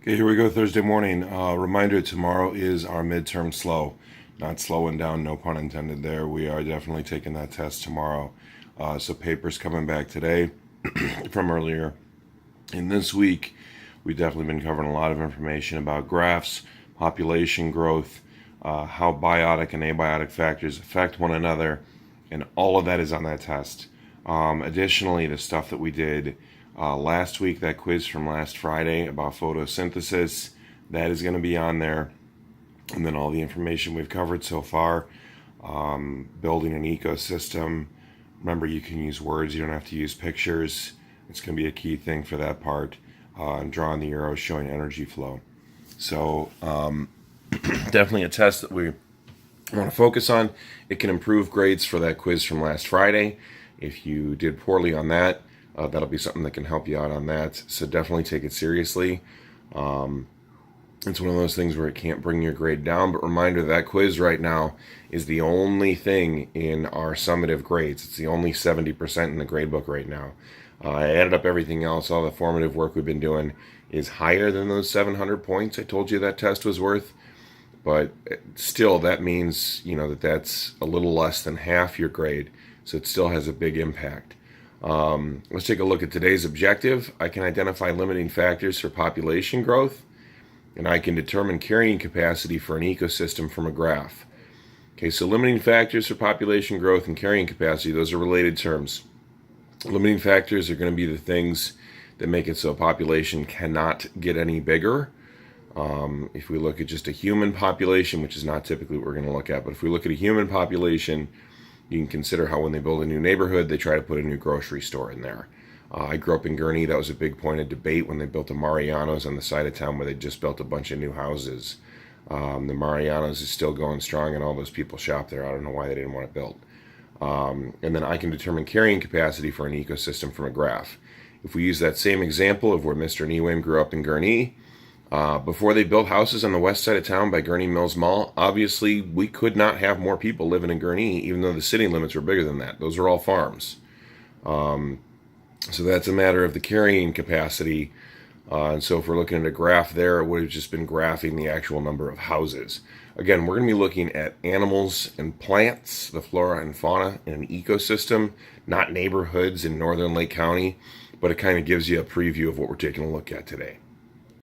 Okay, here we go. Thursday morning. Reminder: tomorrow is our midterm slow. Not slowing down, no pun intended there. We are definitely taking that test tomorrow. So papers coming back today from earlier. In this week, we've definitely been covering a lot of information about graphs, population growth, how biotic and abiotic factors affect one another, and all of that is on that test. Additionally, the stuff that we did last week, that quiz from last Friday about photosynthesis, that is going to be on there. And then all the information we've covered so far, building an ecosystem. Remember, you can use words, you don't have to use pictures. It's going to be a key thing for that part. And drawing the arrows showing energy flow. So definitely a test that we want to focus on. It can improve grades for that quiz from last Friday. If you did poorly on that, that'll be something that can help you out on that. So definitely take it seriously. It's one of those things where it can't bring your grade down. But reminder, that quiz right now is the only thing in our summative grades. It's the only 70% in the grade book right now. I added up everything else. All the formative work we've been doing is higher than those 700 points I told you that test was worth. But still, that means, that's a little less than half your grade. So it still has a big impact. Let's take a look at today's objective. I can identify limiting factors for population growth, and I can determine carrying capacity for an ecosystem from a graph. Okay, so limiting factors for population growth and carrying capacity, those are related terms. Limiting factors are going to be the things that make it so a population cannot get any bigger. If we look at just a human population, which is not typically what we're going to look at, but if we look at a human population, you can consider how when they build a new neighborhood, they try to put a new grocery store in there. I grew up in Gurnee. That was a big point of debate when they built the Marianos on the side of town where they just built a bunch of new houses. The Marianos is still going strong, and all those people shop there. I don't know why they didn't want it built. And then I can determine carrying capacity for an ecosystem from a graph. If we use that same example of where Mr. Niwam grew up in Gurnee, before they built houses on the west side of town by Gurnee Mills Mall, obviously we could not have more people living in Gurnee, even though the city limits were bigger than that. Those are all farms. So that's a matter of the carrying capacity. And so if we're looking at a graph there, it would have just been graphing the actual number of houses. Again, we're going to be looking at animals and plants, the flora and fauna in an ecosystem, not neighborhoods in northern Lake County, but it kind of gives you a preview of what we're taking a look at today.